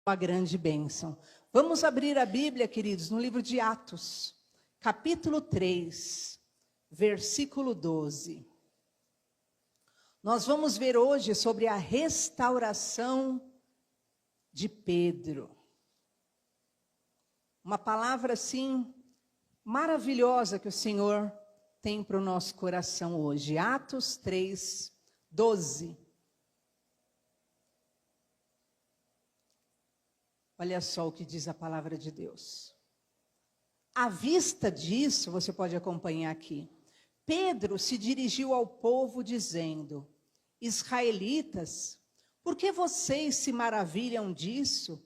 Uma grande bênção. Vamos abrir a Bíblia, queridos, no livro de Atos, capítulo 3, versículo 12. Nós vamos ver hoje sobre a restauração de Pedro. Uma palavra, assim, maravilhosa que o Senhor tem para o nosso coração hoje. Atos 3, 12. Olha só o que diz a palavra de Deus. À vista disso, você pode acompanhar aqui. Pedro se dirigiu ao povo dizendo: Israelitas, por que vocês se maravilham disso?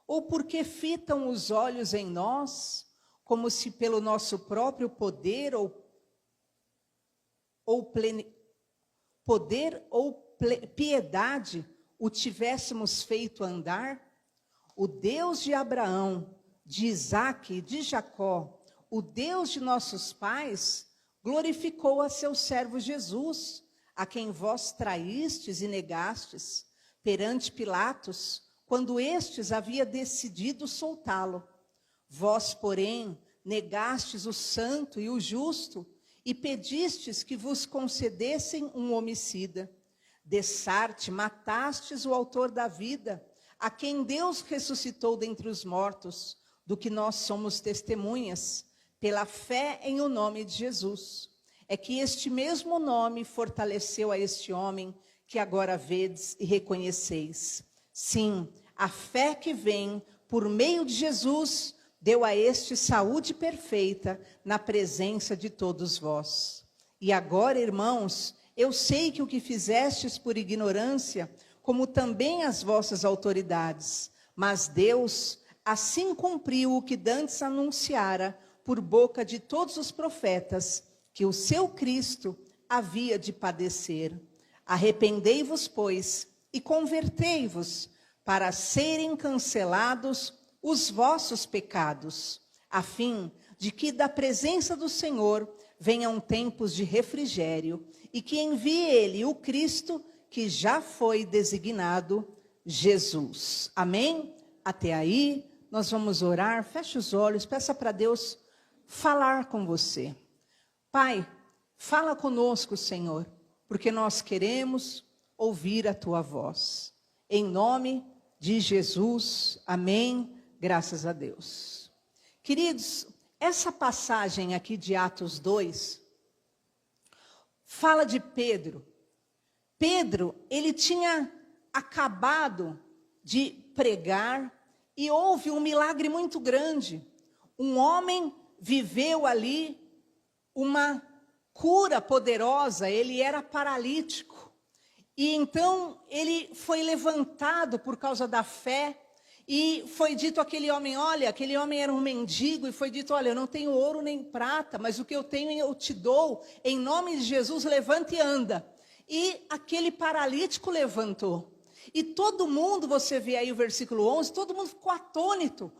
Ou por que fitam os olhos em nós, como se pelo nosso próprio poder piedade o tivéssemos feito andar? O Deus de Abraão, de Isaque e de Jacó, o Deus de nossos pais, glorificou a seu servo Jesus, a quem vós traístes e negastes perante Pilatos, quando estes havia decidido soltá-lo. Vós, porém, negastes o santo e o justo e pedistes que vos concedessem um homicida. Dessarte matastes o autor da vida, a quem Deus ressuscitou dentre os mortos, do que nós somos testemunhas, pela fé em o nome de Jesus. É que este mesmo nome fortaleceu a este homem que agora vedes e reconheceis. Sim, a fé que vem por meio de Jesus deu a este saúde perfeita na presença de todos vós. E agora, irmãos, eu sei que o que fizestes por ignorância, como também as vossas autoridades, mas Deus assim cumpriu o que dantes anunciara por boca de todos os profetas, que o seu Cristo havia de padecer. Arrependei-vos, pois, e convertei-vos, para serem cancelados os vossos pecados, a fim de que da presença do Senhor venham tempos de refrigério, e que envie ele, o Cristo, que já foi designado Jesus. Amém? Até aí, nós vamos orar. Feche os olhos, peça para Deus falar com você. Pai, fala conosco, Senhor, porque nós queremos ouvir a Tua voz. Em nome de Jesus, amém. Graças a Deus. Queridos, essa passagem aqui de Atos 2 fala de Pedro. Pedro, ele tinha acabado de pregar e houve um milagre muito grande. Um homem viveu ali uma cura poderosa, ele era paralítico. E então ele foi levantado por causa da fé e foi dito àquele homem, olha, aquele homem era um mendigo e foi dito, olha, eu não tenho ouro nem prata, mas o que eu tenho eu te dou, em nome de Jesus, levanta e anda. E aquele paralítico levantou. E todo mundo, você vê aí o versículo 11, todo mundo ficou atônito.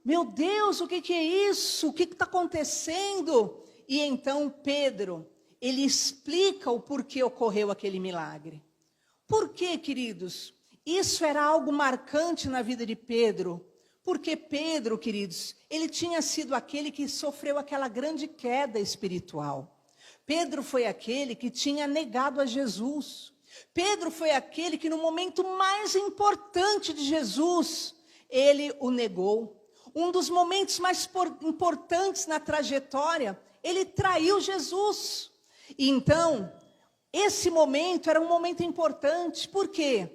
Meu Deus, o que é isso? O que está acontecendo? E então Pedro, ele explica o porquê ocorreu aquele milagre. Por quê, queridos? Isso era algo marcante na vida de Pedro. Porque Pedro, queridos, ele tinha sido aquele que sofreu aquela grande queda espiritual. Pedro foi aquele que tinha negado a Jesus. Pedro foi aquele que no momento mais importante de Jesus, ele o negou. Um dos momentos mais importantes na trajetória, ele traiu Jesus. E então, esse momento era um momento importante, porque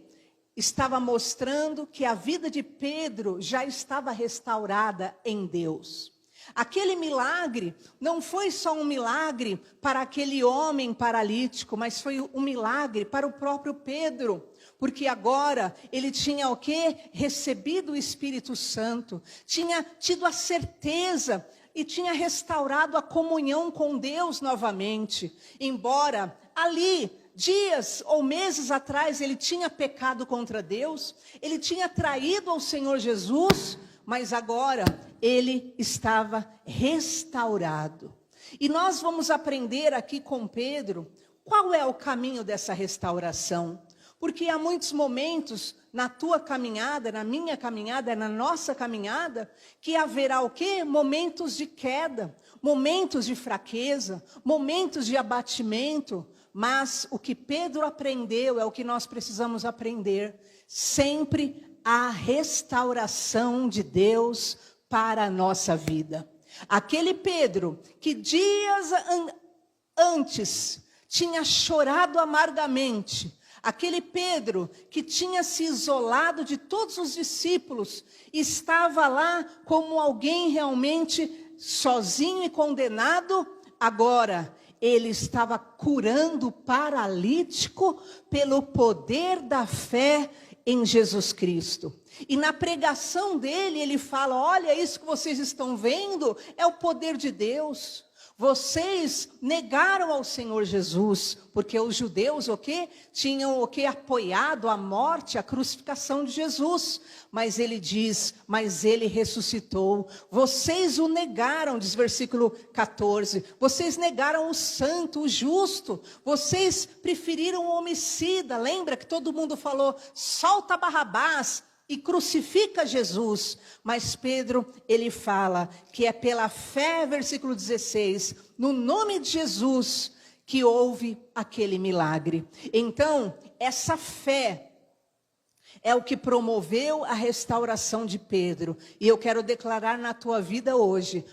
estava mostrando que a vida de Pedro já estava restaurada em Deus. Aquele milagre não foi só um milagre para aquele homem paralítico, mas foi um milagre para o próprio Pedro, porque agora ele tinha o quê? Recebido o Espírito Santo, tinha tido a certeza e tinha restaurado a comunhão com Deus novamente. Embora ali, dias ou meses atrás, ele tinha pecado contra Deus, ele tinha traído ao Senhor Jesus, mas agora ele estava restaurado. E nós vamos aprender aqui com Pedro qual é o caminho dessa restauração. Porque há muitos momentos na tua caminhada, na minha caminhada, na nossa caminhada, que haverá o quê? Momentos de queda, momentos de fraqueza, momentos de abatimento. Mas o que Pedro aprendeu é o que nós precisamos aprender. Sempre há restauração de Deus para a nossa vida. Aquele Pedro que dias antes tinha chorado amargamente, aquele Pedro que tinha se isolado de todos os discípulos, estava lá como alguém realmente sozinho e condenado, agora ele estava curando o paralítico pelo poder da fé em Jesus Cristo. E na pregação dele, ele fala, olha, isso que vocês estão vendo é o poder de Deus. Vocês negaram ao Senhor Jesus, porque os judeus tinham apoiado a morte, a crucificação de Jesus. Mas ele diz, mas ele ressuscitou. Vocês o negaram, diz versículo 14. Vocês negaram o santo, o justo. Vocês preferiram o homicida. Lembra que todo mundo falou, solta Barrabás e crucifica Jesus. Mas Pedro, ele fala que é pela fé, versículo 16, no nome de Jesus, que houve aquele milagre. Então, essa fé é o que promoveu a restauração de Pedro. E eu quero declarar na tua vida hoje.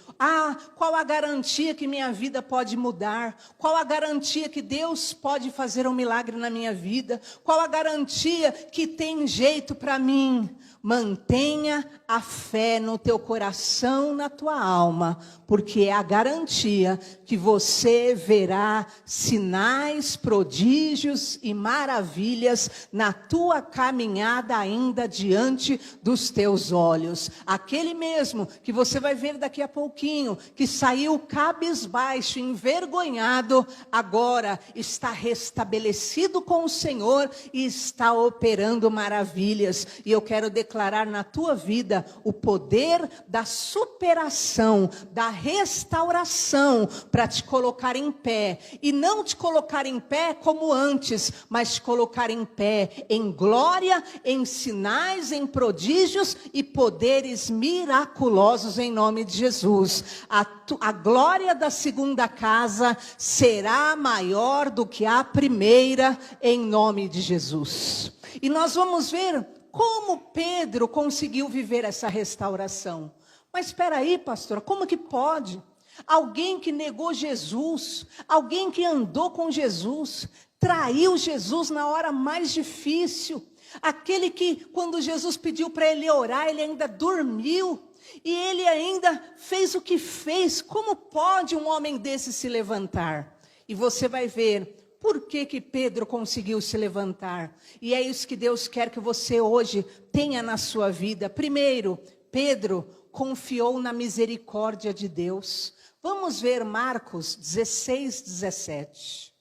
Qual a garantia que minha vida pode mudar? Qual a garantia que Deus pode fazer um milagre na minha vida? Qual a garantia que tem jeito para mim? Mantenha a fé no teu coração, na tua alma, porque é a garantia que você verá sinais, prodígios e maravilhas na tua caminhada ainda diante dos teus olhos. Aquele mesmo que você vai ver daqui a pouquinho, que saiu cabisbaixo, envergonhado, agora está restabelecido com o Senhor e está operando maravilhas. E eu quero declarar na tua vida o poder da superação, da restauração, para te colocar em pé. E não te colocar em pé como antes, mas te colocar em pé em glória, em sinais, em prodígios e poderes miraculosos em nome de Jesus. A glória da segunda casa será maior do que a primeira em nome de Jesus. E nós vamos ver como Pedro conseguiu viver essa restauração. Mas espera aí, pastora, como que pode? Alguém que negou Jesus, alguém que andou com Jesus, traiu Jesus na hora mais difícil. Aquele que, quando Jesus pediu para ele orar, ele ainda dormiu. E ele ainda fez o que fez. Como pode um homem desse se levantar? E você vai ver por que Pedro conseguiu se levantar. E é isso que Deus quer que você hoje tenha na sua vida. Primeiro, Pedro confiou na misericórdia de Deus. Vamos ver Marcos 16, 17.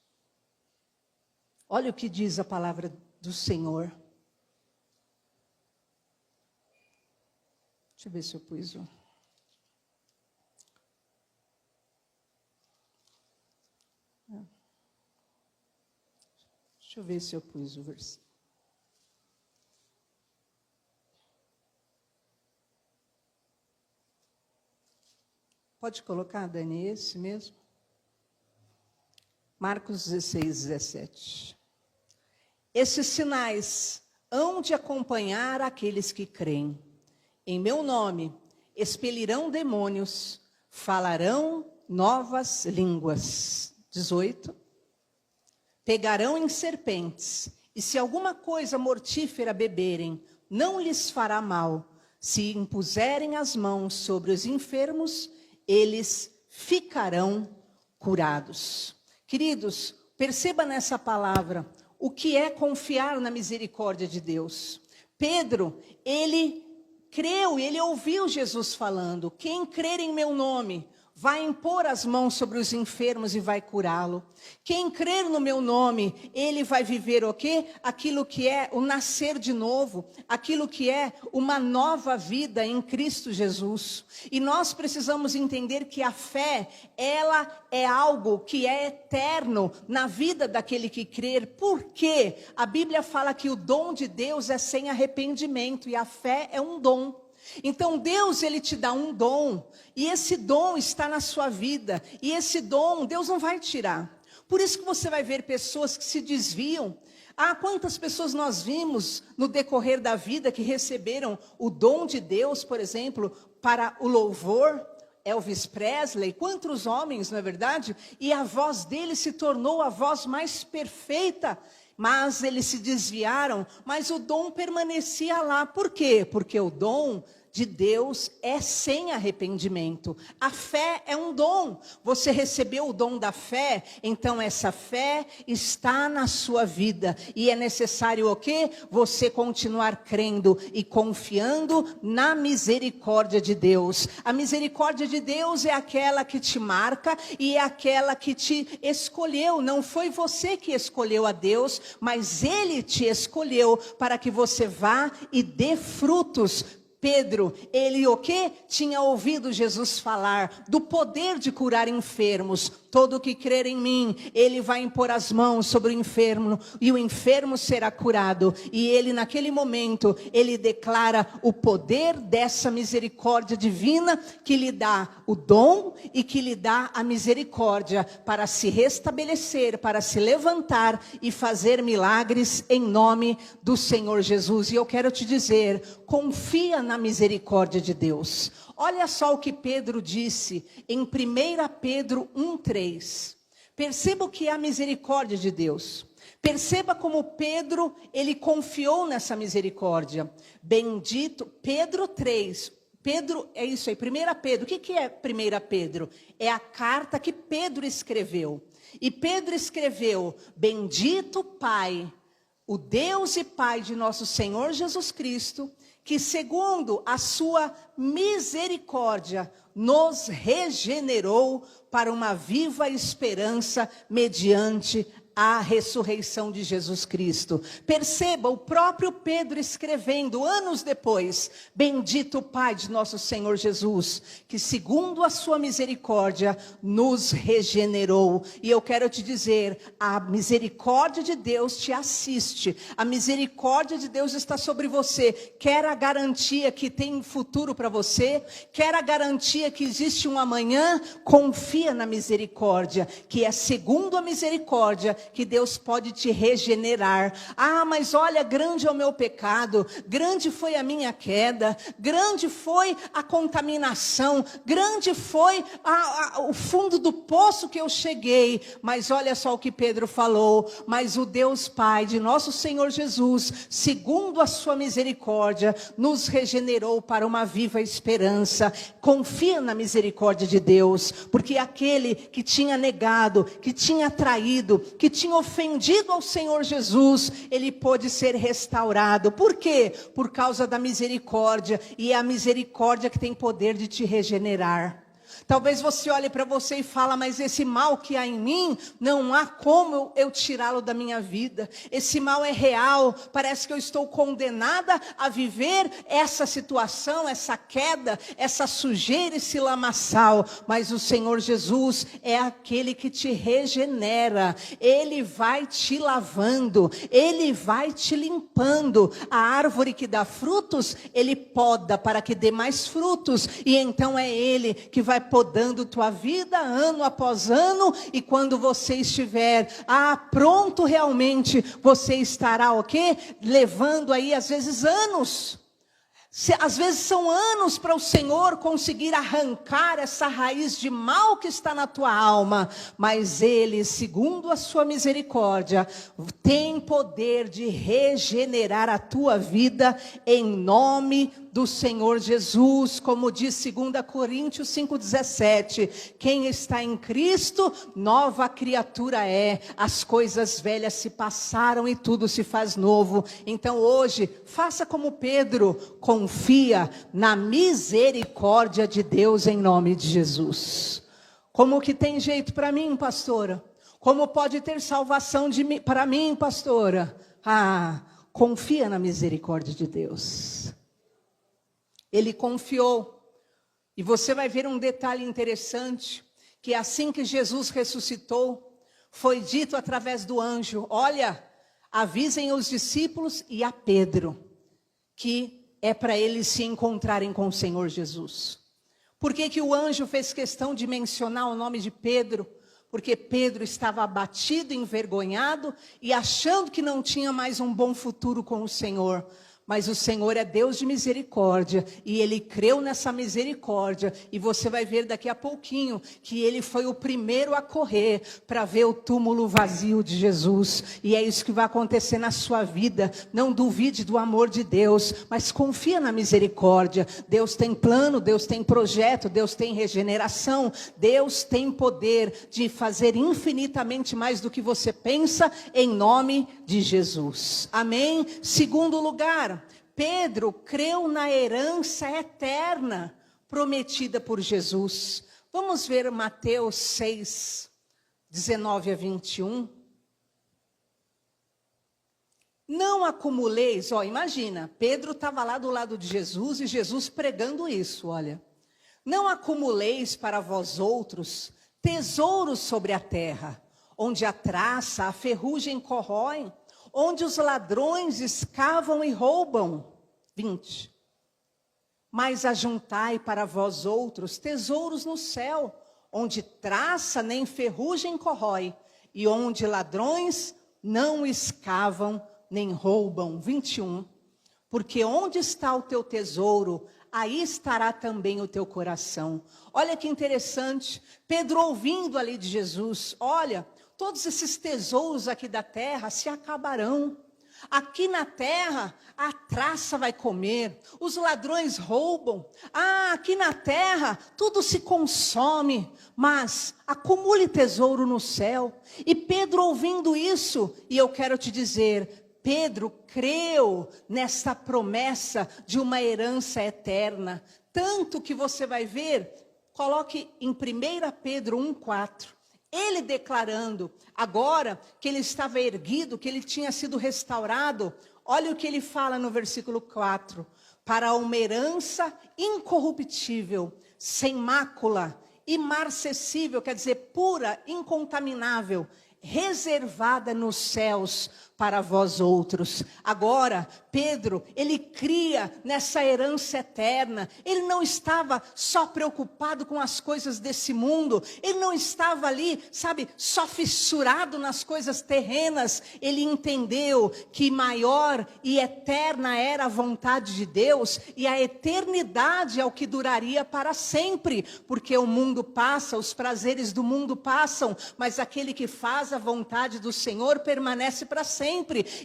Olha o que diz a palavra do Senhor. Deixa eu ver se eu pus o... Deixa eu ver se eu pus o versículo. Pode colocar, Dani, esse mesmo? Marcos 16, 17. Esses sinais hão de acompanhar aqueles que creem. Em meu nome expelirão demônios, falarão novas línguas. 18. Pegarão em serpentes, e se alguma coisa mortífera beberem, não lhes fará mal. Se impuserem as mãos sobre os enfermos, eles ficarão curados. Queridos, perceba nessa palavra o que é confiar na misericórdia de Deus. Pedro, ele creu, ele ouviu Jesus falando, quem crer em meu nome vai impor as mãos sobre os enfermos e vai curá-lo. Quem crer no meu nome, ele vai viver o quê? Aquilo que é o nascer de novo, aquilo que é uma nova vida em Cristo Jesus. E nós precisamos entender que a fé, ela é algo que é eterno na vida daquele que crer. Por quê? A Bíblia fala que o dom de Deus é sem arrependimento e a fé é um dom. Então Deus, ele te dá um dom, e esse dom está na sua vida, e esse dom Deus não vai tirar. Por isso que você vai ver pessoas que se desviam. Quantas pessoas nós vimos no decorrer da vida que receberam o dom de Deus, por exemplo, para o louvor? Elvis Presley, quantos homens, não é verdade? E a voz dele se tornou a voz mais perfeita. Mas eles se desviaram, mas o dom permanecia lá. Por quê? Porque o dom de Deus é sem arrependimento. A fé é um dom. Você recebeu o dom da fé, então essa fé está na sua vida. E é necessário o quê? Você continuar crendo e confiando na misericórdia de Deus. A misericórdia de Deus é aquela que te marca e é aquela que te escolheu. Não foi você que escolheu a Deus, mas Ele te escolheu para que você vá e dê frutos. Pedro, ele o quê? Tinha ouvido Jesus falar do poder de curar enfermos. Todo que crer em mim, ele vai impor as mãos sobre o enfermo e o enfermo será curado. E ele naquele momento, ele declara o poder dessa misericórdia divina que lhe dá o dom e que lhe dá a misericórdia para se restabelecer, para se levantar e fazer milagres em nome do Senhor Jesus. E eu quero te dizer, confia na misericórdia de Deus. Olha só o que Pedro disse em 1 Pedro 1:3. Perceba o que é a misericórdia de Deus. Perceba como Pedro, ele confiou nessa misericórdia. Bendito, Pedro 3. Pedro, é isso aí, 1 Pedro. O que é 1 Pedro? É a carta que Pedro escreveu. E Pedro escreveu, bendito Pai, o Deus e Pai de nosso Senhor Jesus Cristo, que segundo a sua misericórdia nos regenerou para uma viva esperança mediante a ressurreição de Jesus Cristo. Perceba o próprio Pedro escrevendo anos depois, bendito Pai de nosso Senhor Jesus, que segundo a sua misericórdia nos regenerou. E eu quero te dizer, a misericórdia de Deus te assiste, a misericórdia de Deus está sobre você. Quer a garantia que tem um futuro para você? Quer a garantia que existe um amanhã? Confia na misericórdia, que é segundo a misericórdia que Deus pode te regenerar. Mas olha, grande é o meu pecado, grande foi a minha queda, grande foi a contaminação, grande foi o fundo do poço que eu cheguei. Mas olha só o que Pedro falou, mas o Deus Pai de nosso Senhor Jesus, segundo a sua misericórdia, nos regenerou para uma viva esperança. Confia na misericórdia de Deus, porque aquele que tinha negado, que tinha traído, que tinha ofendido ao Senhor Jesus, ele pôde ser restaurado. Por quê? Por causa da misericórdia, e é a misericórdia que tem poder de te regenerar. Talvez você olhe para você e fala, mas esse mal que há em mim, não há como eu tirá-lo da minha vida. Esse mal é real, parece que eu estou condenada a viver essa situação, essa queda, essa sujeira, esse lamaçal. Mas o Senhor Jesus é aquele que te regenera. Ele vai te lavando, Ele vai te limpando. A árvore que dá frutos, Ele poda para que dê mais frutos. E então é Ele que vai podando tua vida ano após ano, e quando você estiver pronto realmente, você estará o quê? Levando aí às vezes anos. Às vezes são anos para o Senhor conseguir arrancar essa raiz de mal que está na tua alma, mas Ele, segundo a sua misericórdia, tem poder de regenerar a tua vida em nome do Senhor Jesus, como diz 2 Coríntios 5,17, quem está em Cristo, nova criatura é, as coisas velhas se passaram e tudo se faz novo. Então hoje, faça como Pedro, confia na misericórdia de Deus em nome de Jesus. Como que tem jeito para mim, pastora? Como pode ter salvação para mim, pastora? Confia na misericórdia de Deus. Ele confiou. E você vai ver um detalhe interessante, que assim que Jesus ressuscitou, foi dito através do anjo, olha, avisem os discípulos e a Pedro, que é para eles se encontrarem com o Senhor Jesus. Por que o anjo fez questão de mencionar o nome de Pedro? Porque Pedro estava abatido, envergonhado e achando que não tinha mais um bom futuro com o Senhor. Mas o Senhor é Deus de misericórdia e Ele creu nessa misericórdia. E você vai ver daqui a pouquinho que Ele foi o primeiro a correr para ver o túmulo vazio de Jesus. E é isso que vai acontecer na sua vida. Não duvide do amor de Deus, mas confia na misericórdia. Deus tem plano, Deus tem projeto, Deus tem regeneração. Deus tem poder de fazer infinitamente mais do que você pensa, em nome de Jesus. Amém? Segundo lugar, Pedro creu na herança eterna prometida por Jesus. Vamos ver Mateus 6, 19 a 21. Não acumuleis, imagina, Pedro estava lá do lado de Jesus e Jesus pregando isso, olha. Não acumuleis para vós outros tesouros sobre a terra, onde a traça, a ferrugem corroem, onde os ladrões escavam e roubam. 20. Mas ajuntai para vós outros tesouros no céu, onde traça nem ferrugem corrói, e onde ladrões não escavam nem roubam. 21. Porque onde está o teu tesouro, aí estará também o teu coração. Olha que interessante, Pedro ouvindo ali de Jesus, olha, todos esses tesouros aqui da terra se acabarão. Aqui na terra, a traça vai comer, os ladrões roubam. Aqui na terra, tudo se consome, mas acumule tesouro no céu. E Pedro ouvindo isso, e eu quero te dizer, Pedro creu nessa promessa de uma herança eterna. Tanto que você vai ver, coloque em 1 Pedro 1,4. Ele declarando, agora que ele estava erguido, que ele tinha sido restaurado, olha o que ele fala no versículo 4. Para uma herança incorruptível, sem mácula, imarcessível, quer dizer, pura, incontaminável, reservada nos céus para vós outros. Agora, Pedro, ele cria nessa herança eterna. Ele não estava só preocupado com as coisas desse mundo. Ele não estava ali, só fissurado nas coisas terrenas. Ele entendeu que maior e eterna era a vontade de Deus. E a eternidade é o que duraria para sempre. Porque o mundo passa, os prazeres do mundo passam. Mas aquele que faz a vontade do Senhor permanece para sempre.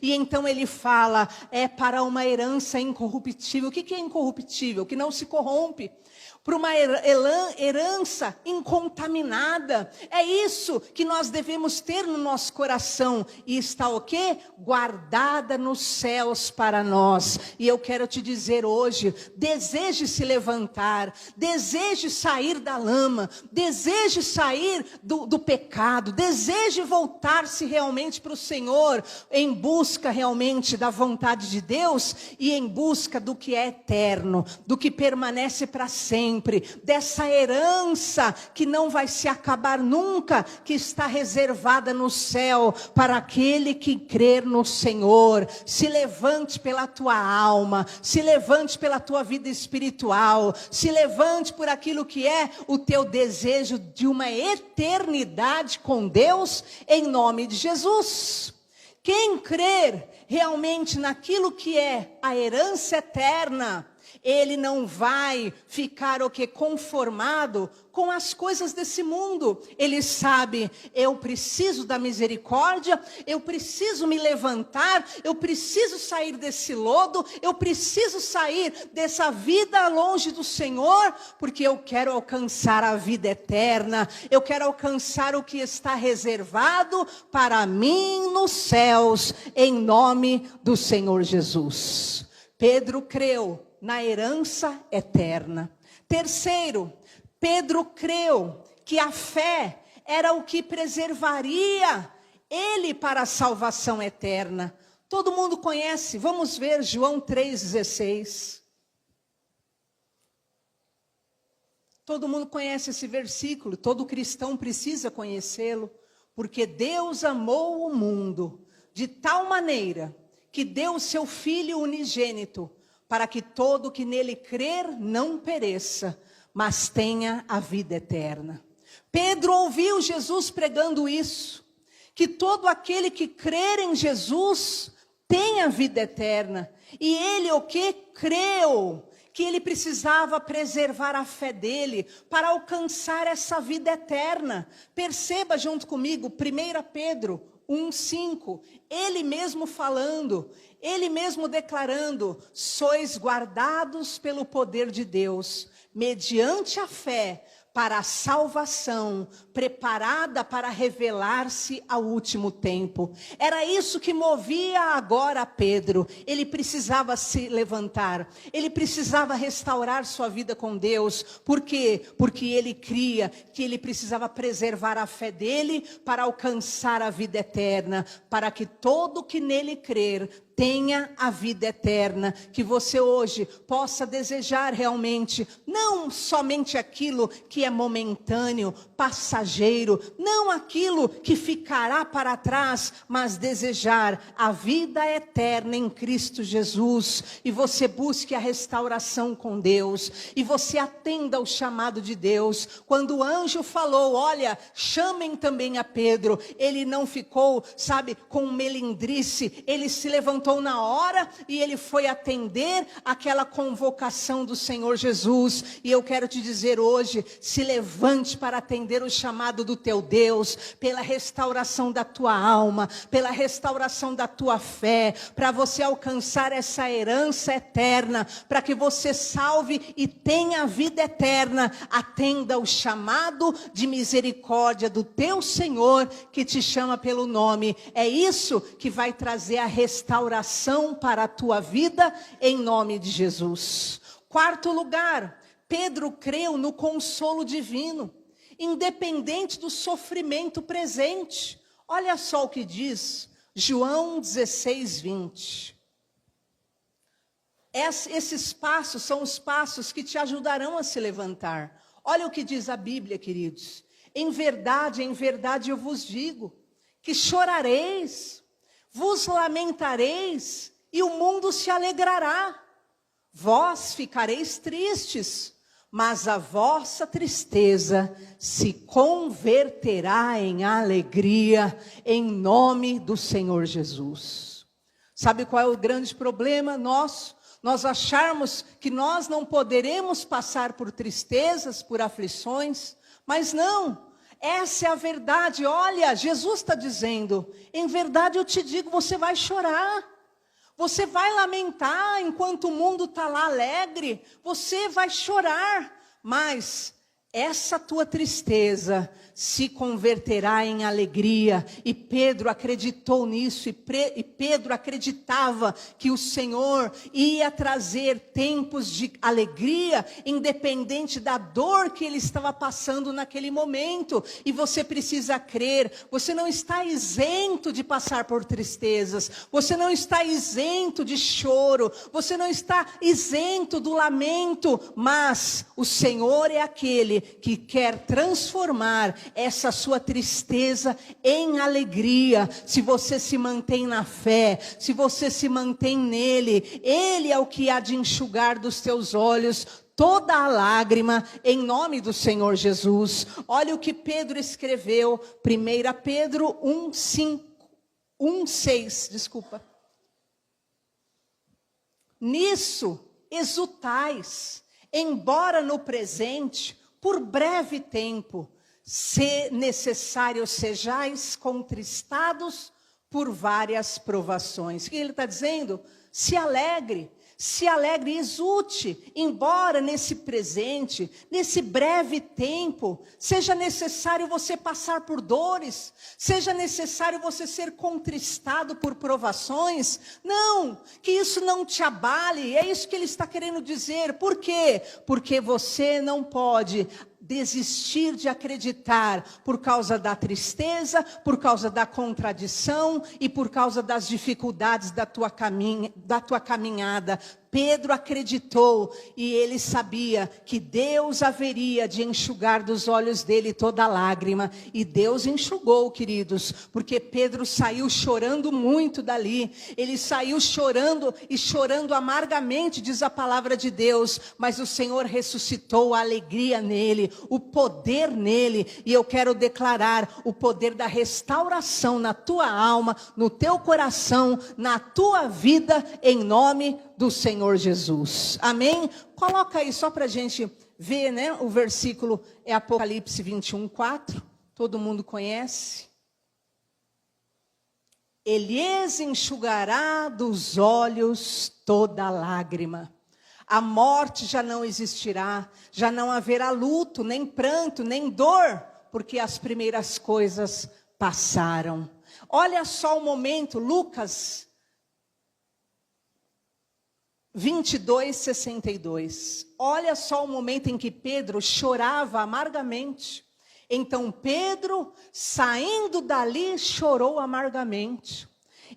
E então ele fala, é para uma herança incorruptível. O que é incorruptível? Que não se corrompe. Para uma herança incontaminada. É isso que nós devemos ter no nosso coração. E está o quê? Guardada nos céus para nós. E eu quero te dizer hoje, deseje se levantar, deseje sair da lama, deseje sair do pecado, deseje voltar-se realmente para o Senhor, em busca realmente da vontade de Deus e em busca do que é eterno, do que permanece para sempre. Dessa herança que não vai se acabar nunca, que está reservada no céu para aquele que crer no Senhor. Se levante pela tua alma, se levante pela tua vida espiritual, se levante por aquilo que é o teu desejo de uma eternidade com Deus, em nome de Jesus. Quem crer realmente naquilo que é a herança eterna, ele não vai ficar conformado com as coisas desse mundo. Ele sabe, eu preciso da misericórdia, eu preciso me levantar, eu preciso sair desse lodo, eu preciso sair dessa vida longe do Senhor, porque eu quero alcançar a vida eterna, eu quero alcançar o que está reservado para mim nos céus, em nome do Senhor Jesus. Pedro creu na herança eterna. Terceiro, Pedro creu que a fé era o que preservaria ele para a salvação eterna. Todo mundo conhece, vamos ver João 3,16. Todo mundo conhece esse versículo, todo cristão precisa conhecê-lo, porque Deus amou o mundo de tal maneira que deu o seu Filho unigênito, para que todo que nele crer não pereça, mas tenha a vida eterna. Pedro ouviu Jesus pregando isso, que todo aquele que crer em Jesus tem a vida eterna. E ele o que? Creu que ele precisava preservar a fé dele para alcançar essa vida eterna. Perceba junto comigo, 1 Pedro 1,5, ele mesmo falando, ele mesmo declarando: sois guardados pelo poder de Deus, mediante a fé, para a salvação, preparada para revelar-se ao último tempo. Era isso que movia agora Pedro. Ele precisava se levantar, ele precisava restaurar sua vida com Deus. Por quê? Porque ele cria que ele precisava preservar a fé dele para alcançar a vida eterna, para que todo que nele crer tenha a vida eterna, que você hoje possa desejar realmente, não somente aquilo que é momentâneo, passageiro, não aquilo que ficará para trás, mas desejar a vida eterna em Cristo Jesus, e você busque a restauração com Deus, e você atenda ao chamado de Deus. Quando o anjo falou, olha, chamem também a Pedro, ele não ficou, sabe, com melindrice, ele se levantou na hora e ele foi atender aquela convocação do Senhor Jesus. E eu quero te dizer hoje, se levante para atender o chamado do teu Deus, pela restauração da tua alma, pela restauração da tua fé, para você alcançar essa herança eterna, para que você salve e tenha a vida eterna. Atenda o chamado de misericórdia do teu Senhor, que te chama pelo nome. É isso que vai trazer a restauração para a tua vida, em nome de Jesus. Quarto lugar, Pedro creu no consolo divino, independente do sofrimento presente. Olha só o que diz João 16:20. Esses passos são os passos que te ajudarão a se levantar. Olha o que diz a Bíblia, queridos. Em verdade eu vos digo, que chorareis, vos lamentareis, e o mundo se alegrará. Vós ficareis tristes, mas a vossa tristeza se converterá em alegria, em nome do Senhor Jesus. Sabe qual é o grande problema nosso? Nós acharmos que nós não poderemos passar por tristezas, por aflições, mas não. Essa é a verdade. Olha, Jesus está dizendo, em verdade eu te digo, você vai chorar, você vai lamentar enquanto o mundo está lá alegre, você vai chorar, mas essa tua tristeza se converterá em alegria. E Pedro acreditou nisso, e Pedro acreditava que o Senhor ia trazer tempos de alegria, independente da dor que ele estava passando naquele momento. E você precisa crer, você não está isento de passar por tristezas, você não está isento de choro, você não está isento do lamento, mas o Senhor é aquele que quer transformar essa sua tristeza em alegria. Se você se mantém na fé, se você se mantém nele, ele é o que há de enxugar dos teus olhos toda a lágrima, em nome do Senhor Jesus. Olha o que Pedro escreveu, 1 Pedro 1:6, Nisso exultais, embora no presente, por breve tempo, se necessário sejais contristados por várias provações. O que ele está dizendo? Se alegre, exulte, embora nesse presente, nesse breve tempo, seja necessário você passar por dores, seja necessário você ser contristado por provações. Não, que isso não te abale, é isso que ele está querendo dizer. Por quê? Porque você não pode desistir de acreditar por causa da tristeza, por causa da contradição e por causa das dificuldades da tua caminhada. Pedro acreditou e ele sabia que Deus haveria de enxugar dos olhos dele toda lágrima. E Deus enxugou, queridos, porque Pedro saiu chorando muito dali. Ele saiu chorando e chorando amargamente, diz a palavra de Deus. Mas o Senhor ressuscitou a alegria nele, o poder nele. E eu quero declarar o poder da restauração na tua alma, no teu coração, na tua vida, em nome do Senhor Jesus. Amém? Coloca aí só para a gente ver, né? O versículo é Apocalipse 21:4. Todo mundo conhece. Ele lhes enxugará dos olhos toda lágrima. A morte já não existirá, já não haverá luto, nem pranto, nem dor, porque as primeiras coisas passaram. Olha só o momento, Lucas 22:62. Olha só o momento em que Pedro chorava amargamente. Então Pedro, saindo dali, chorou amargamente.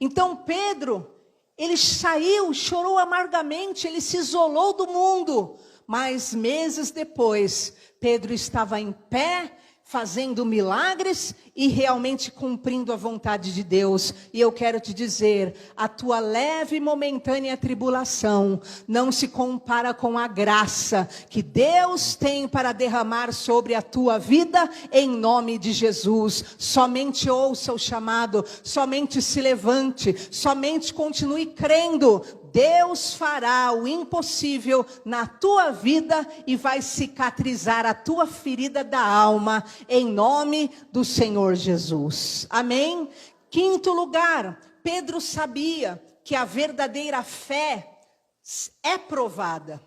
Então Pedro, ele saiu, chorou amargamente, ele se isolou do mundo. Mas meses depois, Pedro estava em pé, fazendo milagres e realmente cumprindo a vontade de Deus. E eu quero te dizer, a tua leve e momentânea tribulação não se compara com a graça que Deus tem para derramar sobre a tua vida em nome de Jesus. Somente ouça o chamado, somente se levante, somente continue crendo. Deus fará o impossível na tua vida e vai cicatrizar a tua ferida da alma, em nome do Senhor Jesus. Amém? Quinto lugar, Pedro sabia que a verdadeira fé é provada.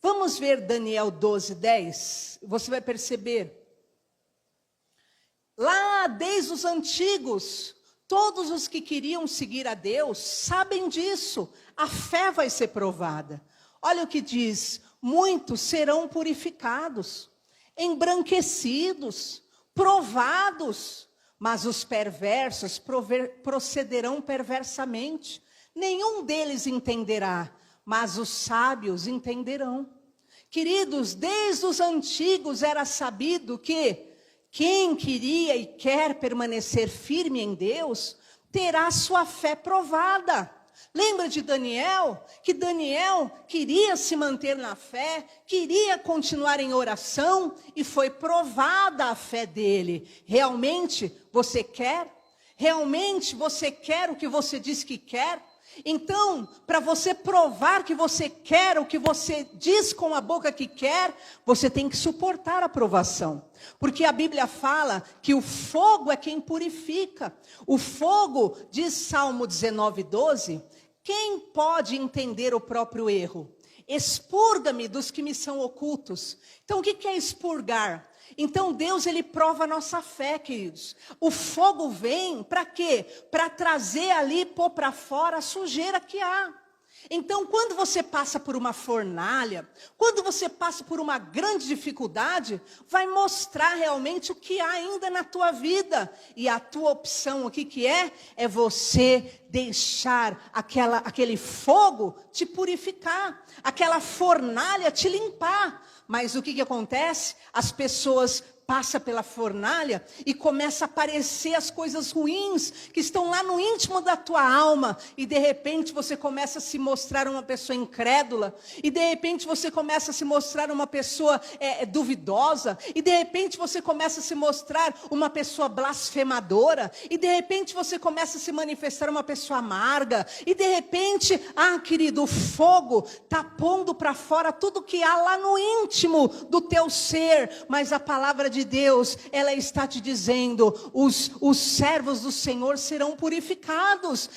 Vamos ver Daniel 12:10. Você vai perceber. Lá desde os antigos, todos os que queriam seguir a Deus sabem disso. A fé vai ser provada. Olha o que diz: muitos serão purificados, embranquecidos, provados, mas os perversos procederão perversamente. Nenhum deles entenderá, mas os sábios entenderão. Queridos, desde os antigos era sabido que quem queria e quer permanecer firme em Deus, terá sua fé provada. Lembra de Daniel? Que Daniel queria se manter na fé, queria continuar em oração e foi provada a fé dele. Realmente você quer? Realmente você quer o que você diz que quer? Então, para você provar que você quer o que você diz com a boca que quer, você tem que suportar a provação. Porque a Bíblia fala que o fogo é quem purifica. O fogo, diz Salmo 19:12, quem pode entender o próprio erro? Expurga-me dos que me são ocultos. Então, o que é expurgar? Então Deus, ele prova a nossa fé, queridos. O fogo vem para quê? Para trazer ali, pôr para fora a sujeira que há. Então, quando você passa por uma fornalha, quando você passa por uma grande dificuldade, vai mostrar realmente o que há ainda na tua vida. E a tua opção, o que é? É você deixar aquele fogo te purificar, aquela fornalha te limpar. Mas o que acontece? As pessoas passam pela fornalha e começa a aparecer as coisas ruins que estão lá no íntimo da tua alma. E de repente você começa a se mostrar uma pessoa incrédula. E de repente você começa a se mostrar uma pessoa duvidosa. E de repente você começa a se mostrar uma pessoa blasfemadora. E de repente você começa a se manifestar uma pessoa amarga. E de repente, querido, o fogo está pondo para fora tudo que há lá no íntimo do teu ser. Mas a palavra de Deus, ela está te dizendo, os servos do Senhor serão purificados.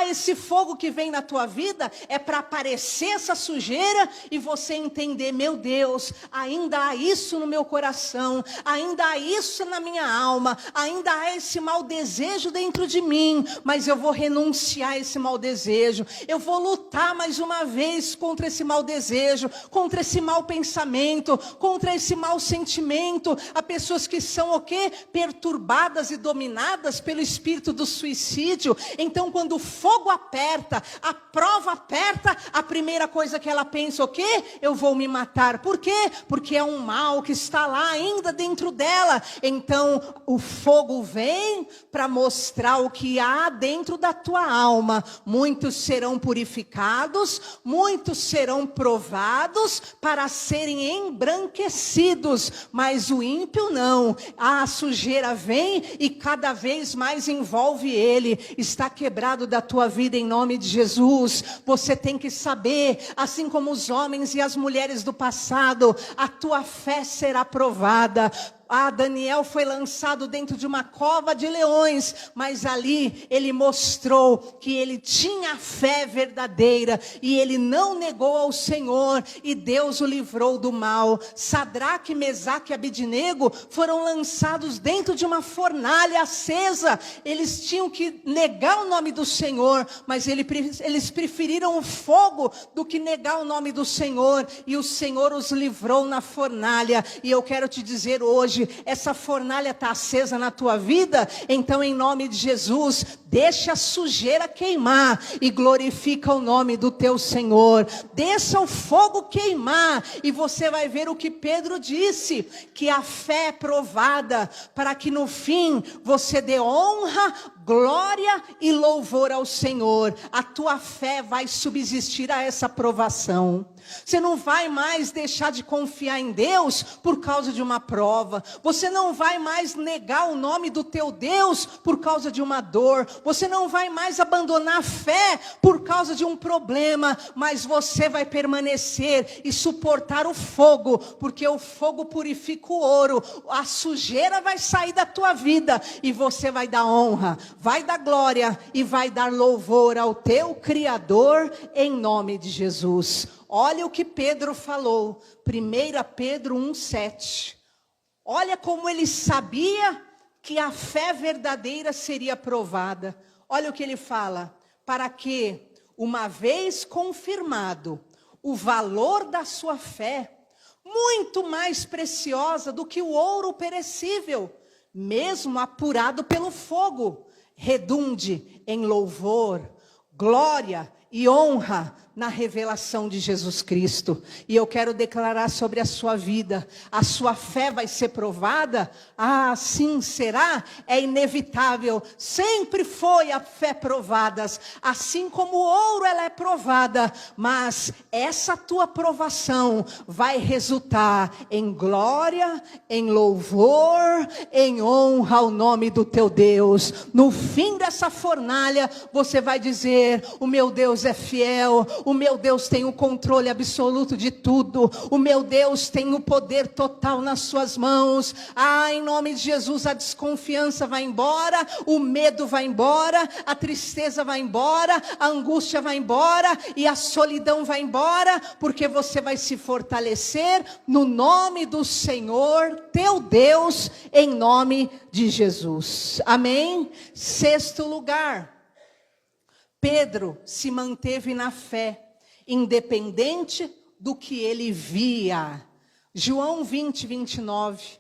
Esse fogo que vem na tua vida é para aparecer essa sujeira e você entender, meu Deus, ainda há isso no meu coração, ainda há isso na minha alma, ainda há esse mau desejo dentro de mim, mas eu vou renunciar a esse mau desejo, eu vou lutar mais uma vez contra esse mau desejo, contra esse mau pensamento, pensamento, contra esse mau sentimento. Há pessoas que são o quê? Perturbadas e dominadas pelo espírito do suicídio. Então, quando o fogo aperta, a prova aperta, a primeira coisa que ela pensa, o quê? Eu vou me matar. Por quê? Porque é um mal que está lá ainda dentro dela. Então, o fogo vem para mostrar o que há dentro da tua alma. Muitos serão purificados, muitos serão provados para serem embranquecidos, mas o ímpio não. A sujeira vem e cada vez mais envolve ele. Está quebrado da tua vida em nome de Jesus. Você tem que saber, assim como os homens e as mulheres do passado, a tua fé será provada. Daniel foi lançado dentro de uma cova de leões, mas ali ele mostrou que ele tinha fé verdadeira e ele não negou ao Senhor e Deus o livrou do mal. Sadraque, Mesaque e Abednego foram lançados dentro de uma fornalha acesa. Eles tinham que negar o nome do Senhor, mas eles preferiram o fogo do que negar o nome do Senhor, e o Senhor os livrou na fornalha. E eu quero te dizer hoje, essa fornalha está acesa na tua vida, então em nome de Jesus, deixa a sujeira queimar e glorifica o nome do teu Senhor. Deixa o fogo queimar e você vai ver o que Pedro disse, que a fé é provada para que no fim você dê honra, glória e louvor ao Senhor. A tua fé vai subsistir a essa provação. Você não vai mais deixar de confiar em Deus por causa de uma prova. Você não vai mais negar o nome do teu Deus por causa de uma dor. Você não vai mais abandonar a fé por causa de um problema. Mas você vai permanecer e suportar o fogo, porque o fogo purifica o ouro. A sujeira vai sair da tua vida e você vai dar honra, vai dar glória e vai dar louvor ao teu Criador em nome de Jesus. Olha o que Pedro falou, 1 Pedro 1,7. Olha como ele sabia que a fé verdadeira seria provada. Olha o que ele fala: para que, uma vez confirmado o valor da sua fé, muito mais preciosa do que o ouro perecível, mesmo apurado pelo fogo, redunde em louvor, glória e honra na revelação de Jesus Cristo. E eu quero declarar sobre a sua vida: a sua fé vai ser provada? Sim, será? É inevitável. Sempre foi a fé provada, assim como o ouro ela é provada. Mas essa tua provação vai resultar em glória, em louvor, em honra ao nome do teu Deus. No fim dessa fornalha, você vai dizer: o meu Deus é fiel, o meu Deus tem o controle absoluto de tudo, o meu Deus tem o poder total nas suas mãos. Em nome de Jesus, a desconfiança vai embora, o medo vai embora, a tristeza vai embora, a angústia vai embora e a solidão vai embora, porque você vai se fortalecer no nome do Senhor, teu Deus, em nome de Jesus. Amém? 6º lugar, Pedro se manteve na fé, independente do que ele via. João 20, 29.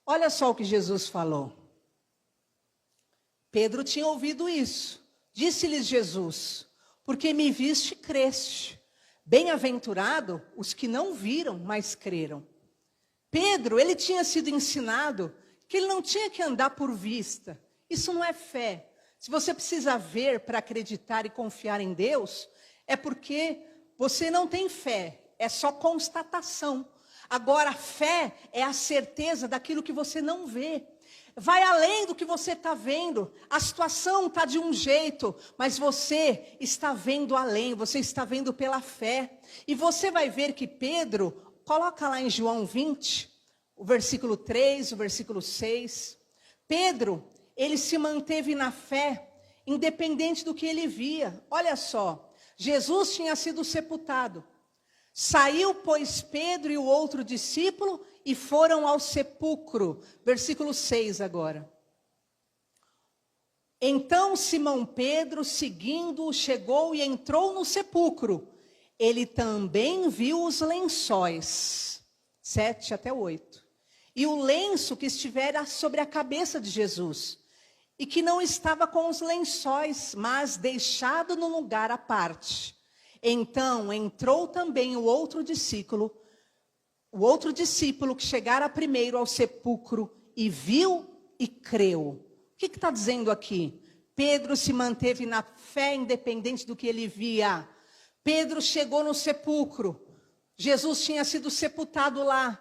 Olha só o que Jesus falou. Pedro tinha ouvido isso. Disse-lhes Jesus: porque me viste, creste. Bem-aventurado os que não viram, mas creram. Pedro, ele tinha sido ensinado que ele não tinha que andar por vista. Isso não é fé. Se você precisa ver para acreditar e confiar em Deus, é porque você não tem fé, é só constatação. Agora, a fé é a certeza daquilo que você não vê. Vai além do que você está vendo. A situação está de um jeito, mas você está vendo além, você está vendo pela fé. E você vai ver que Pedro, coloca lá em João 20, o versículo 3, o versículo 6. Pedro, ele se manteve na fé, independente do que ele via. Olha só, Jesus tinha sido sepultado. Saiu, pois, Pedro e o outro discípulo e foram ao sepulcro. Versículo 6 agora. Então Simão Pedro, seguindo-o, chegou e entrou no sepulcro. Ele também viu os lençóis 7 até 8. E o lenço que estivera sobre a cabeça de Jesus, e que não estava com os lençóis, mas deixado no lugar à parte. Então entrou também o outro discípulo que chegara primeiro ao sepulcro, e viu e creu. O que está dizendo aqui? Pedro se manteve na fé, independente do que ele via. Pedro chegou no sepulcro. Jesus tinha sido sepultado lá.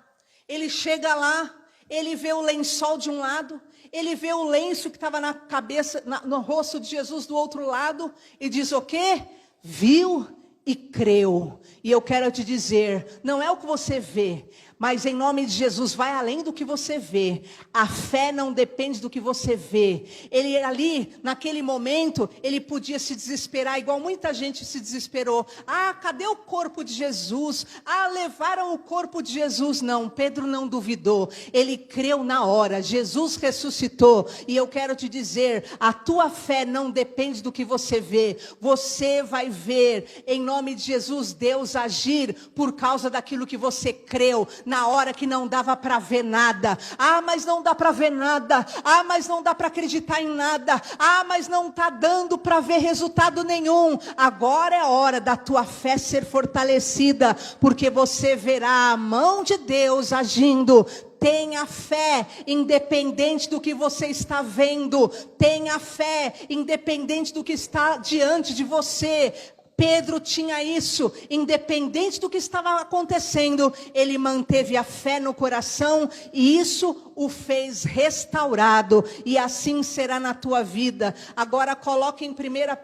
Ele chega lá, ele vê o lençol de um lado, ele vê o lenço que estava na cabeça, no rosto de Jesus do outro lado, e diz o quê? Viu e creu. E eu quero te dizer, não é o que você vê, mas em nome de Jesus, vai além do que você vê. A fé não depende do que você vê. Ele ali, naquele momento, ele podia se desesperar, igual muita gente se desesperou. Ah, cadê o corpo de Jesus? Ah, levaram o corpo de Jesus. Não, Pedro não duvidou. Ele creu na hora. Jesus ressuscitou. E eu quero te dizer, a tua fé não depende do que você vê. Você vai ver, em nome de Jesus, Deus agir por causa daquilo que você creu. Na hora que não dava para ver nada. Ah, mas não dá para ver nada. Ah, mas não dá para acreditar em nada. Ah, mas não está dando para ver resultado nenhum. Agora é hora da tua fé ser fortalecida, porque você verá a mão de Deus agindo. Tenha fé, independente do que você está vendo. Tenha fé, independente do que está diante de você. Pedro tinha isso, independente do que estava acontecendo, ele manteve a fé no coração, e isso o fez restaurado, e assim será na tua vida. Agora coloque em 1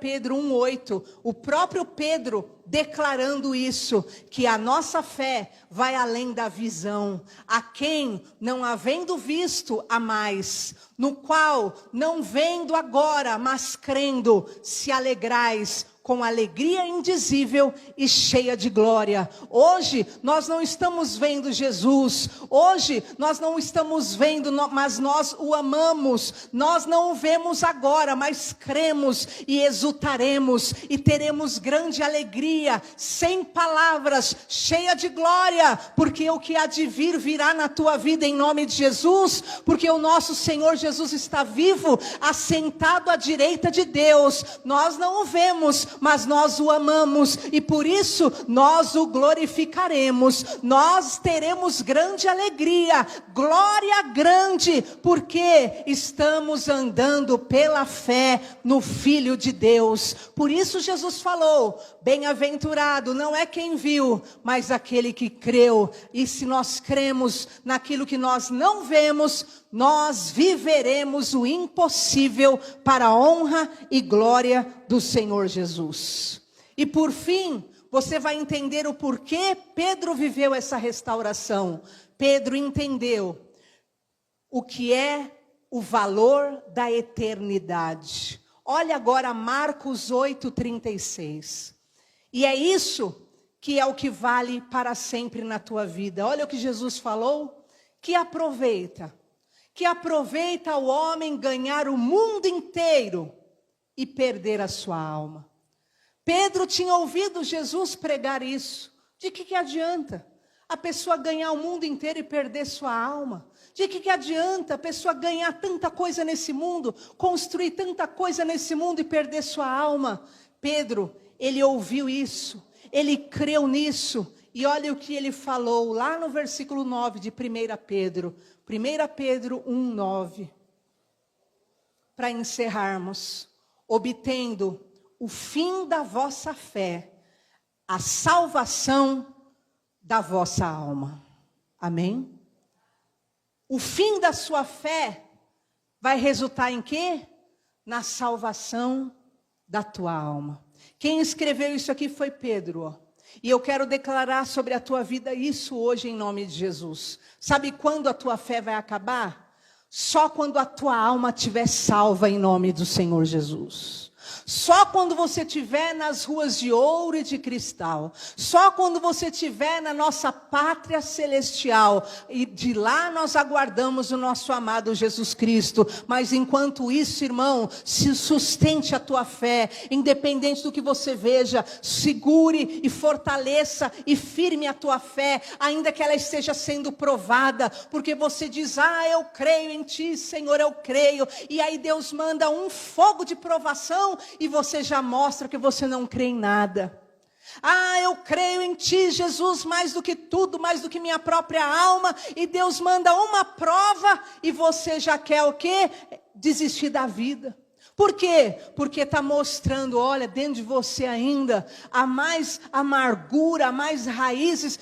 Pedro 1,8, o próprio Pedro declarando isso, que a nossa fé vai além da visão. A quem, não havendo visto, há mais, no qual, não vendo agora, mas crendo, se alegrais, com alegria indizível e cheia de glória. Hoje nós não estamos vendo Jesus, hoje nós não estamos vendo, mas nós o amamos. Nós não o vemos agora, mas cremos e exultaremos e teremos grande alegria, sem palavras, cheia de glória, porque o que há de vir virá na tua vida em nome de Jesus, porque o nosso Senhor Jesus está vivo, assentado à direita de Deus. Nós não o vemos, mas nós o amamos, e por isso nós o glorificaremos. Nós teremos grande alegria, glória grande, porque estamos andando pela fé no Filho de Deus. Por isso Jesus falou, bem-aventurado não é quem viu, mas aquele que creu. E se nós cremos naquilo que nós não vemos, nós viveremos o impossível para a honra e glória do Senhor Jesus. E por fim, você vai entender o porquê Pedro viveu essa restauração. Pedro entendeu o que é o valor da eternidade. Olha agora Marcos 8:36. E é isso que é o que vale para sempre na tua vida. Olha o que Jesus falou, que aproveita o homem ganhar o mundo inteiro e perder a sua alma. Pedro tinha ouvido Jesus pregar isso. De que adianta a pessoa ganhar o mundo inteiro e perder sua alma? De que adianta a pessoa ganhar tanta coisa nesse mundo, construir tanta coisa nesse mundo e perder sua alma? Pedro, ele ouviu isso, ele creu nisso, e olha o que ele falou lá no versículo 9 de 1 Pedro. 1 Pedro 1:9, para encerrarmos, obtendo o fim da vossa fé, a salvação da vossa alma. Amém? O fim da sua fé vai resultar em quê? Na salvação da tua alma. Quem escreveu isso aqui foi Pedro, ó. E eu quero declarar sobre a tua vida isso hoje em nome de Jesus. Sabe quando a tua fé vai acabar? Só quando a tua alma estiver salva em nome do Senhor Jesus. Só quando você estiver nas ruas de ouro e de cristal, só quando você estiver na nossa pátria celestial, e de lá nós aguardamos o nosso amado Jesus Cristo. Mas enquanto isso, irmão, se sustente a tua fé, independente do que você veja, segure e fortaleça e firme a tua fé, ainda que ela esteja sendo provada, porque você diz, eu creio em ti, Senhor, eu creio, e aí Deus manda um fogo de provação, e você já mostra que você não crê em nada. Eu creio em ti, Jesus, mais do que tudo, mais do que minha própria alma, e Deus manda uma prova, e você já quer o quê? Desistir da vida. Por quê? Porque está mostrando, olha, dentro de você ainda, há mais amargura, há mais raízes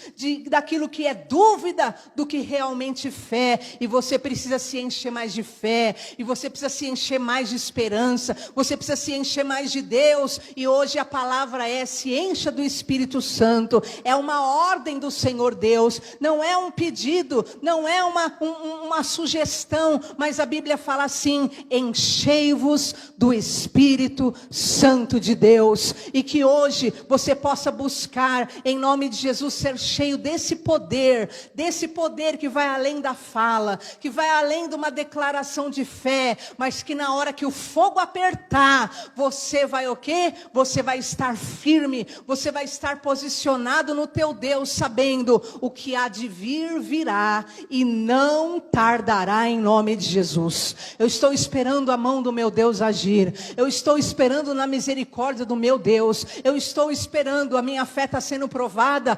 daquilo que é dúvida do que realmente fé. E você precisa se encher mais de fé, e você precisa se encher mais de esperança, você precisa se encher mais de Deus. E hoje a palavra é, se encha do Espírito Santo. É uma ordem do Senhor Deus, não é um pedido, não é uma sugestão, mas a Bíblia fala assim, enchei-vos do Espírito Santo de Deus, e que hoje você possa buscar, em nome de Jesus, ser cheio desse poder que vai além da fala, que vai além de uma declaração de fé, mas que na hora que o fogo apertar, você vai o quê? Você vai estar firme, você vai estar posicionado no teu Deus, sabendo o que há de vir, virá, e não tardará, em nome de Jesus. Eu estou esperando a mão do meu Deus agir. Eu estou esperando na misericórdia do meu Deus. Eu estou esperando, a minha fé está sendo provada.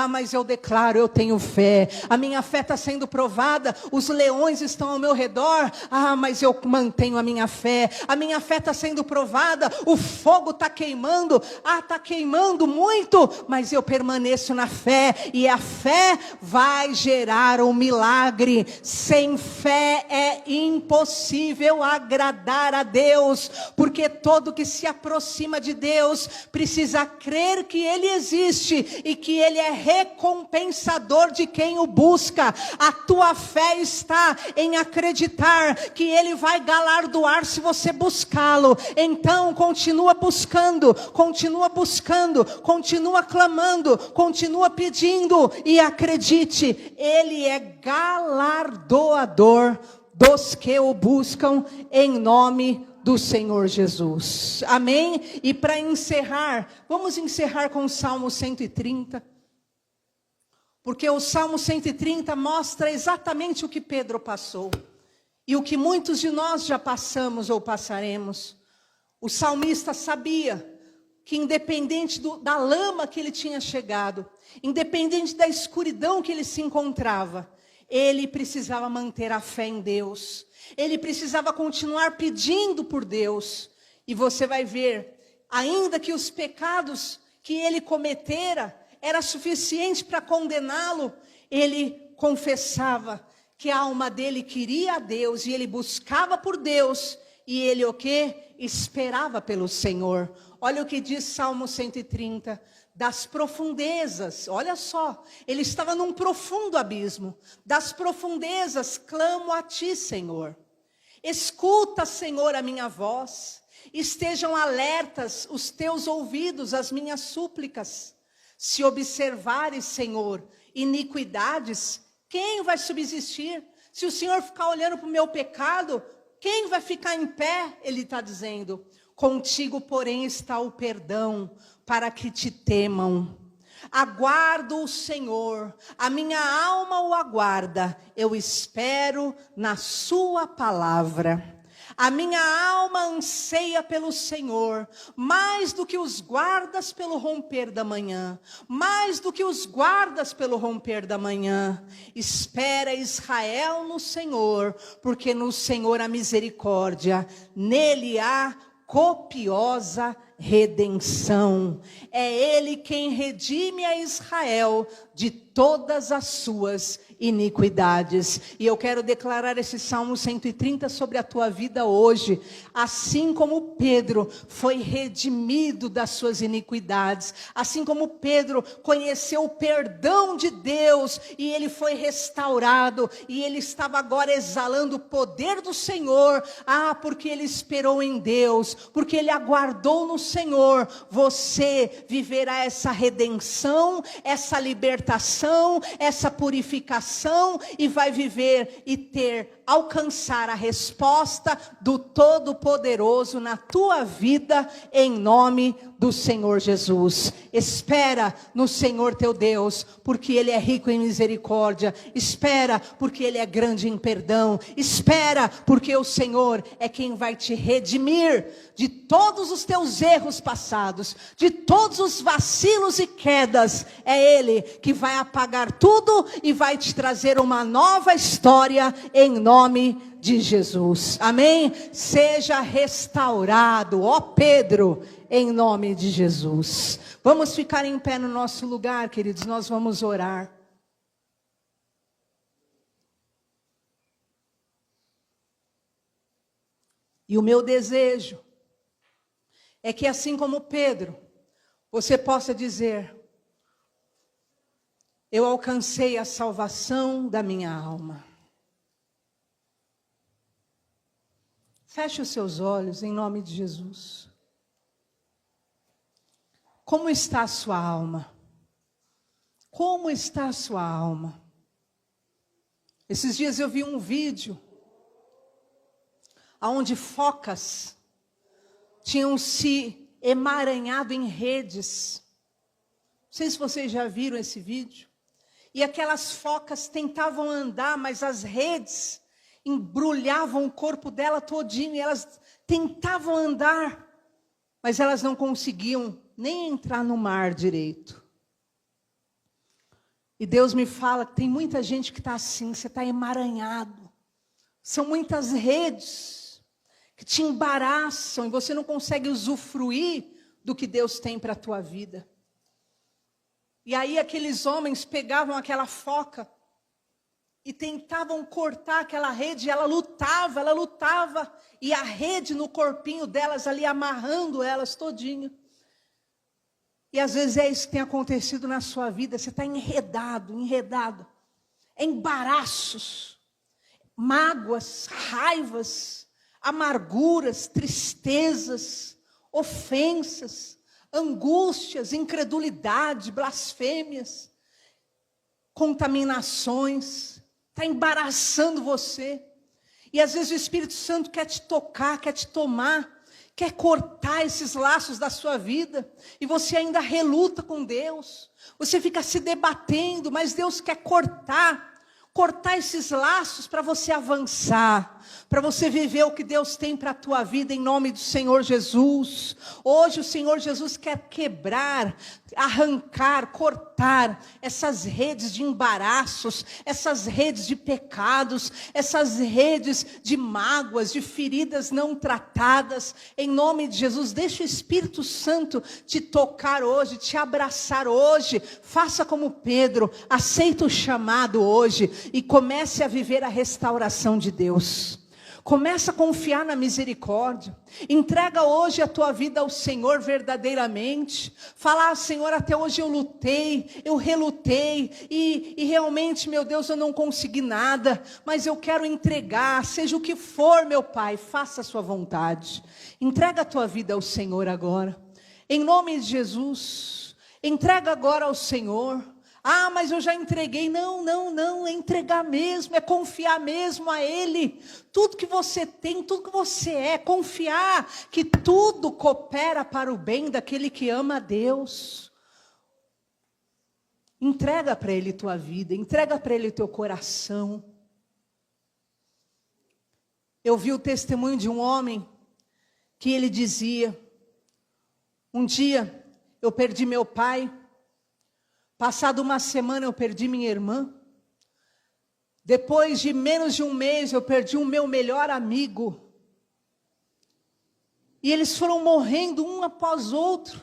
Mas eu declaro, eu tenho fé. A minha fé está sendo provada. Os leões estão ao meu redor. Mas eu mantenho a minha fé. A minha fé está sendo provada. O fogo está queimando. Está queimando muito. Mas eu permaneço na fé. E a fé vai gerar um milagre. Sem fé é impossível agradar a Deus, porque todo que se aproxima de Deus precisa crer que Ele existe e que Ele é recompensador de quem o busca. A tua fé está em acreditar que Ele vai galardoar se você buscá-lo. Então continua buscando, continua clamando, continua pedindo, e acredite, Ele é galardoador dos que o buscam, em nome do Senhor Jesus. Amém? E para encerrar, vamos encerrar com o Salmo 130. Porque o Salmo 130 mostra exatamente o que Pedro passou. E o que muitos de nós já passamos ou passaremos. O salmista sabia que independente da lama que ele tinha chegado, independente da escuridão que ele se encontrava, ele precisava manter a fé em Deus. Ele precisava continuar pedindo por Deus. E você vai ver, ainda que os pecados que ele cometera era suficiente para condená-lo, ele confessava que a alma dele queria a Deus, e ele buscava por Deus, e ele o quê? Esperava pelo Senhor. Olha o que diz Salmo 130. Das profundezas, olha só, ele estava num profundo abismo. Das profundezas clamo a ti, Senhor. Escuta, Senhor, a minha voz. Estejam alertas os teus ouvidos às minhas súplicas. Se observares, Senhor, iniquidades, quem vai subsistir? Se o Senhor ficar olhando para o meu pecado, quem vai ficar em pé? Ele está dizendo. Contigo, porém, está o perdão, para que te temam. Aguardo o Senhor, a minha alma o aguarda, eu espero na sua palavra. A minha alma anseia pelo Senhor, mais do que os guardas pelo romper da manhã, mais do que os guardas pelo romper da manhã. Espera Israel no Senhor, porque no Senhor há misericórdia, nele há copiosa redenção. É Ele quem redime a Israel de todas as suas iniquidades. E eu quero declarar esse Salmo 130 sobre a tua vida hoje. Assim como Pedro foi redimido das suas iniquidades, assim como Pedro conheceu o perdão de Deus e ele foi restaurado, e ele estava agora exalando o poder do Senhor, porque ele esperou em Deus, porque ele aguardou no Senhor, você viverá essa redenção, essa libertação, essa purificação, e vai viver e alcançar a resposta do Todo-Poderoso na tua vida, em nome do Senhor Jesus. Espera no Senhor teu Deus, porque Ele é rico em misericórdia. Espera, porque Ele é grande em perdão. Espera, porque o Senhor é quem vai te redimir de todos os teus erros passados, de todos os vacilos e quedas. É Ele que vai apagar tudo e vai te trazer uma nova história em nome de Jesus. Amém? Seja restaurado, ó Pedro, em nome de Jesus. Vamos ficar em pé no nosso lugar, queridos, nós vamos orar. E o meu desejo é que, assim como Pedro, você possa dizer: eu alcancei a salvação da minha alma. Feche os seus olhos em nome de Jesus. Como está a sua alma? Como está a sua alma? Esses dias eu vi um vídeo onde focas tinham se emaranhado em redes. Não sei se vocês já viram esse vídeo. E aquelas focas tentavam andar, mas as redes embrulhavam o corpo dela todinho. E elas tentavam andar, mas elas não conseguiam nem entrar no mar direito. E Deus me fala que tem muita gente que está assim, você está emaranhado. São muitas redes que te embaraçam e você não consegue usufruir do que Deus tem para a tua vida. E aí aqueles homens pegavam aquela foca e tentavam cortar aquela rede, e ela lutava, e a rede no corpinho delas ali, amarrando elas todinho. E às vezes é isso que tem acontecido na sua vida, você está enredado, embaraços, mágoas, raivas, amarguras, tristezas, ofensas, angústias, incredulidade, blasfêmias, contaminações, está embaraçando você. E às vezes o Espírito Santo quer te tocar, quer te tomar, quer cortar esses laços da sua vida, e você ainda reluta com Deus, você fica se debatendo, mas Deus quer cortar esses laços para você avançar, para você viver o que Deus tem para a tua vida em nome do Senhor Jesus. Hoje o Senhor Jesus quer quebrar, arrancar, cortar essas redes de embaraços, essas redes de pecados, essas redes de mágoas, de feridas não tratadas, em nome de Jesus. Deixa o Espírito Santo te tocar hoje, te abraçar hoje. Faça como Pedro, aceita o chamado hoje e comece a viver a restauração de Deus. Começa a confiar na misericórdia. Entrega hoje a tua vida ao Senhor verdadeiramente. Fala: Senhor, até hoje eu lutei, eu relutei. E realmente, meu Deus, eu não consegui nada. Mas eu quero entregar, seja o que for, meu Pai, faça a sua vontade. Entrega a tua vida ao Senhor agora. Em nome de Jesus. Entrega agora ao Senhor. Mas eu já entreguei. Não, é entregar mesmo, é confiar mesmo a Ele. Tudo que você tem, tudo que você é, confiar que tudo coopera para o bem daquele que ama a Deus. Entrega para Ele tua vida, entrega para Ele teu coração. Eu vi o testemunho de um homem que ele dizia: um dia eu perdi meu pai. Passado uma semana eu perdi minha irmã. Depois de menos de um mês eu perdi o meu melhor amigo. E eles foram morrendo um após outro.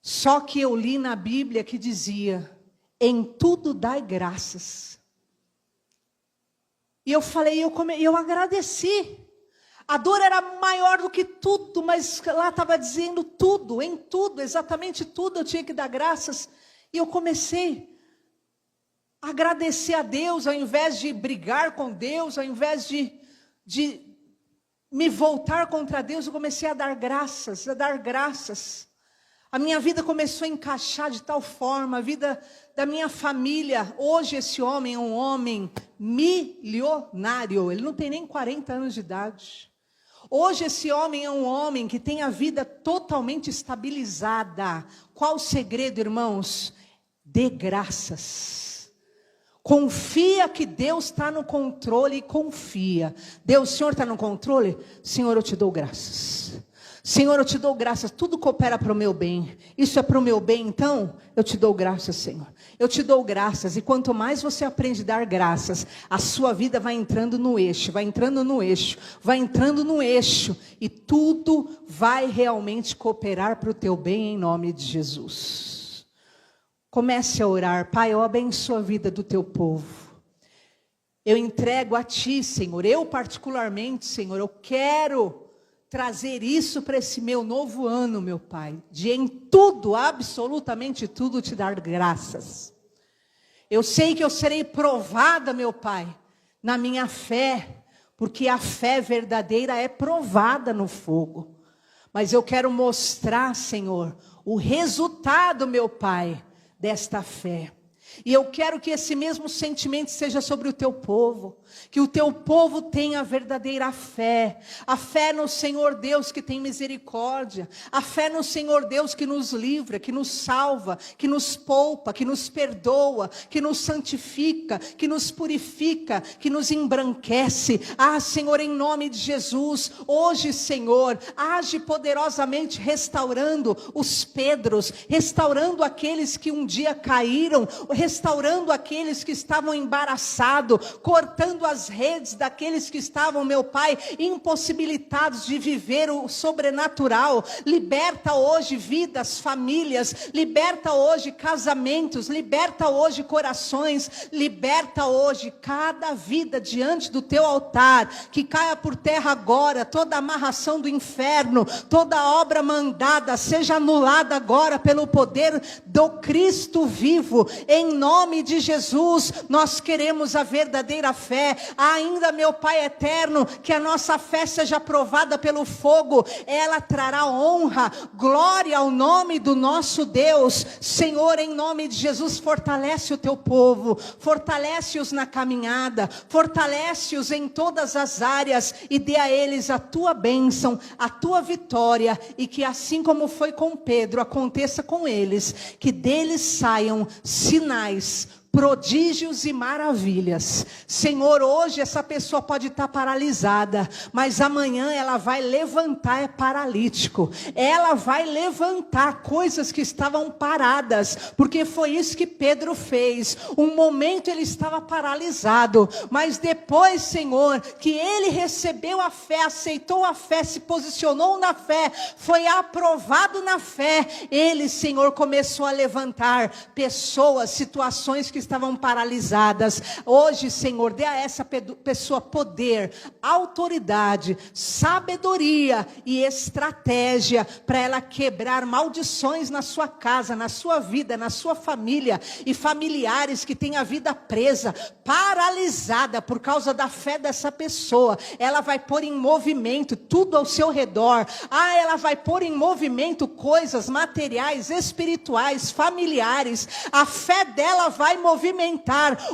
Só que eu li na Bíblia que dizia: em tudo dai graças. E eu falei, eu agradeci. A dor era maior do que tudo, mas lá estava dizendo tudo, em tudo, exatamente tudo eu tinha que dar graças. E eu comecei a agradecer a Deus, ao invés de brigar com Deus, ao invés de me voltar contra Deus, eu comecei a dar graças, a dar graças. A minha vida começou a encaixar de tal forma, a vida da minha família. Hoje esse homem é um homem milionário, ele não tem nem 40 anos de idade. Hoje esse homem é um homem que tem a vida totalmente estabilizada. Qual o segredo, irmãos? Dê graças. Confia que Deus está no controle e confia. Deus, o Senhor está no controle? Senhor, eu te dou graças. Senhor, eu te dou graças, tudo coopera para o meu bem. Isso é para o meu bem, então eu te dou graças, Senhor. Eu te dou graças, e quanto mais você aprende a dar graças, a sua vida vai entrando no eixo, vai entrando no eixo, vai entrando no eixo, e tudo vai realmente cooperar para o teu bem, em nome de Jesus. Comece a orar. Pai, eu abençoo a vida do teu povo. Eu entrego a ti, Senhor. Eu particularmente, Senhor, eu quero trazer isso para esse meu novo ano, meu Pai, de em tudo, absolutamente tudo, te dar graças. Eu sei que eu serei provada, meu Pai, na minha fé, porque a fé verdadeira é provada no fogo. Mas eu quero mostrar, Senhor, o resultado, meu Pai, desta fé. E eu quero que esse mesmo sentimento seja sobre o teu povo, que o teu povo tenha a verdadeira fé, a fé no Senhor Deus que tem misericórdia, a fé no Senhor Deus que nos livra, que nos salva, que nos poupa, que nos perdoa, que nos santifica, que nos purifica, que nos embranquece. Ah, Senhor, em nome de Jesus, hoje, Senhor, age poderosamente restaurando os Pedros, restaurando aqueles que um dia caíram, restaurando aqueles que estavam embaraçados, cortando as redes daqueles que estavam, meu Pai, impossibilitados de viver o sobrenatural. Liberta hoje vidas, famílias, liberta hoje casamentos, liberta hoje corações, liberta hoje cada vida diante do teu altar, que caia por terra agora toda amarração do inferno, toda obra mandada seja anulada agora pelo poder do Cristo vivo. Em nome de Jesus, nós queremos a verdadeira fé. Ainda, meu Pai eterno, que a nossa fé seja provada pelo fogo. Ela trará honra, glória ao nome do nosso Deus. Senhor, em nome de Jesus, fortalece o teu povo, fortalece-os na caminhada, fortalece-os em todas as áreas e dê a eles a tua bênção, a tua vitória, e que assim como foi com Pedro, aconteça com eles, que deles saiam sinais, prodígios e maravilhas. Senhor, hoje essa pessoa pode estar paralisada, mas amanhã ela vai levantar paralítico. Ela vai levantar coisas que estavam paradas, porque foi isso que Pedro fez. Um momento ele estava paralisado, mas depois, Senhor, que ele recebeu a fé, aceitou a fé, se posicionou na fé, foi aprovado na fé, ele, Senhor, começou a levantar pessoas, situações que estavam paralisadas. Hoje, Senhor, dê a essa pessoa poder, autoridade, sabedoria e estratégia para ela quebrar maldições na sua casa, na sua vida, na sua família, e familiares que têm a vida presa, paralisada por causa da fé dessa pessoa. Ela vai pôr em movimento tudo ao seu redor. Ela vai pôr em movimento coisas materiais, espirituais, familiares. A fé dela vai movimentar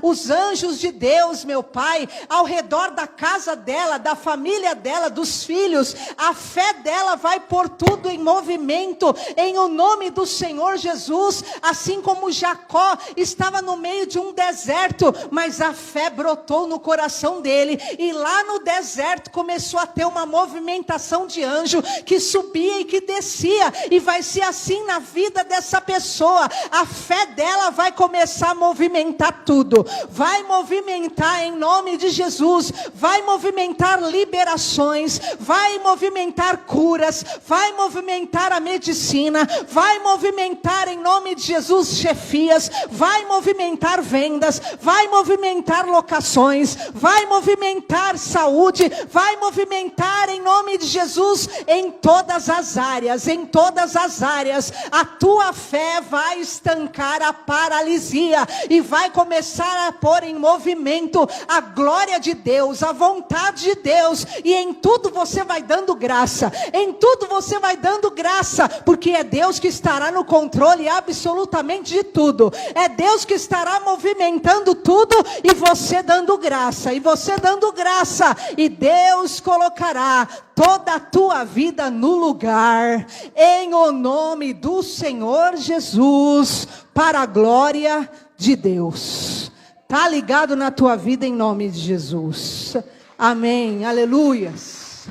os anjos de Deus, meu Pai, ao redor da casa dela, da família dela, dos filhos. A fé dela vai pôr tudo em movimento, em o nome do Senhor Jesus. Assim como Jacó estava no meio de um deserto, mas a fé brotou no coração dele, e lá no deserto começou a ter uma movimentação de anjo, que subia e que descia, e vai ser assim na vida dessa pessoa. A fé dela vai começar a movimentar movimentar tudo. Vai movimentar em nome de Jesus. Vai movimentar liberações. Vai movimentar curas. Vai movimentar a medicina. Vai movimentar em nome de Jesus chefias. Vai movimentar vendas. Vai movimentar locações. Vai movimentar saúde. Vai movimentar em nome de Jesus em todas as áreas. Em todas as áreas. A tua fé vai estancar a paralisia e vai começar a pôr em movimento a glória de Deus, a vontade de Deus, e em tudo você vai dando graça. Em tudo você vai dando graça, porque é Deus que estará no controle absolutamente de tudo. É Deus que estará movimentando tudo e você dando graça, e você dando graça, e Deus colocará toda a tua vida no lugar, em o nome do Senhor Jesus, para a glória de Deus. Está ligado na tua vida em nome de Jesus. Amém, aleluias.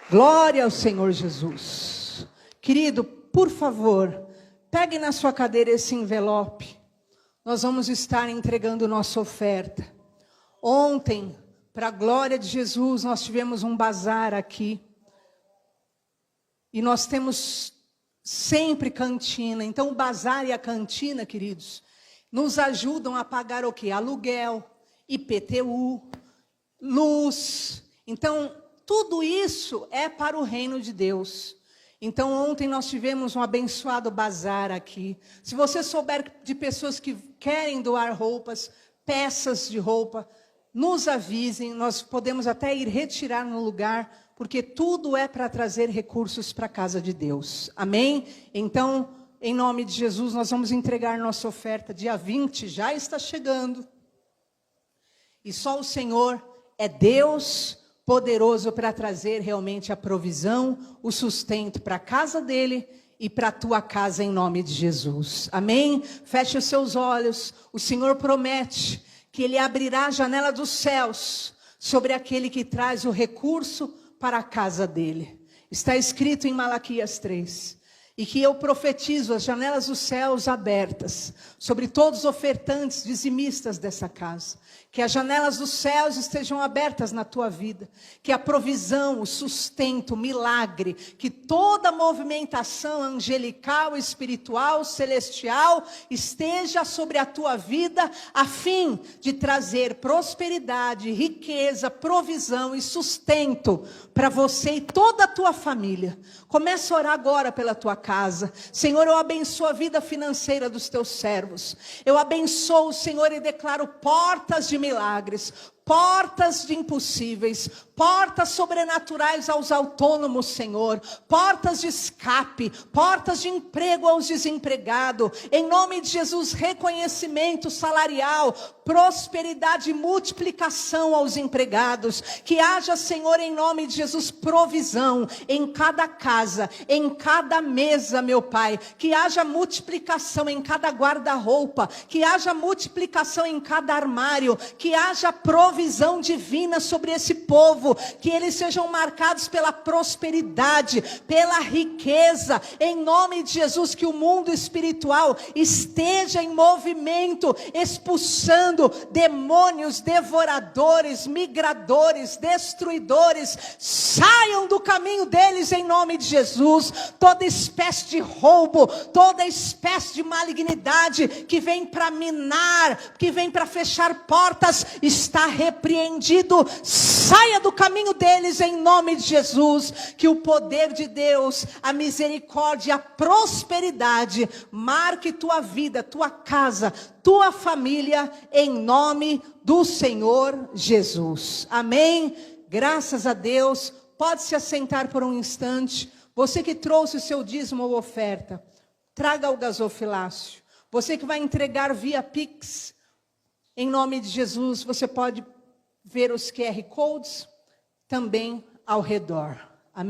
Glória ao Senhor Jesus. Querido, por favor, pegue na sua cadeira esse envelope. Nós vamos estar entregando nossa oferta. Ontem, para a glória de Jesus, nós tivemos um bazar aqui. E nós temos sempre cantina. Então o bazar e a cantina, queridos, nos ajudam a pagar o quê? Aluguel, IPTU, luz. Então tudo isso é para o reino de Deus. Então ontem nós tivemos um abençoado bazar aqui. Se você souber de pessoas que querem doar roupas, peças de roupa, nos avisem, nós podemos até ir retirar no lugar, porque tudo é para trazer recursos para a casa de Deus. Amém? Então, em nome de Jesus, nós vamos entregar nossa oferta. Dia 20 já está chegando. E só o Senhor é Deus poderoso para trazer realmente a provisão, o sustento para a casa dele e para a tua casa em nome de Jesus. Amém? Feche os seus olhos. O Senhor promete que Ele abrirá a janela dos céus sobre aquele que traz o recurso para a casa dele. Está escrito em Malaquias 3. E que eu profetizo as janelas dos céus abertas sobre todos os ofertantes, dizimistas dessa casa. Que as janelas dos céus estejam abertas na tua vida. Que a provisão, o sustento, o milagre, que toda movimentação angelical, espiritual, celestial esteja sobre a tua vida, a fim de trazer prosperidade, riqueza, provisão e sustento para você e toda a tua família. Começa a orar agora pela tua casa. Senhor, eu abençoo a vida financeira dos teus servos. Eu abençoo, Senhor, e declaro portas de milagres, portas de impossíveis, portas sobrenaturais aos autônomos, Senhor, portas de escape, portas de emprego aos desempregados, em nome de Jesus, reconhecimento salarial, prosperidade e multiplicação aos empregados, que haja, Senhor, em nome de Jesus, provisão em cada casa, em cada mesa, meu Pai, que haja multiplicação em cada guarda-roupa, que haja multiplicação em cada armário, que haja provisão divina sobre esse povo, que eles sejam marcados pela prosperidade, pela riqueza, em nome de Jesus, que o mundo espiritual esteja em movimento, expulsando demônios, devoradores, migradores, destruidores, saiam do caminho deles em nome de Jesus. Toda espécie de roubo, toda espécie de malignidade que vem para minar, que vem para fechar portas, está repreendido. Saia do caminho deles em nome de Jesus. Que o poder de Deus, a misericórdia, a prosperidade marque tua vida, tua casa, tua família, em nome do Senhor Jesus. Amém? Graças a Deus. Pode se assentar por um instante. Você que trouxe o seu dízimo ou oferta, traga o gasofilácio. Você que vai entregar via Pix, em nome de Jesus, você pode ver os QR Codes também ao redor.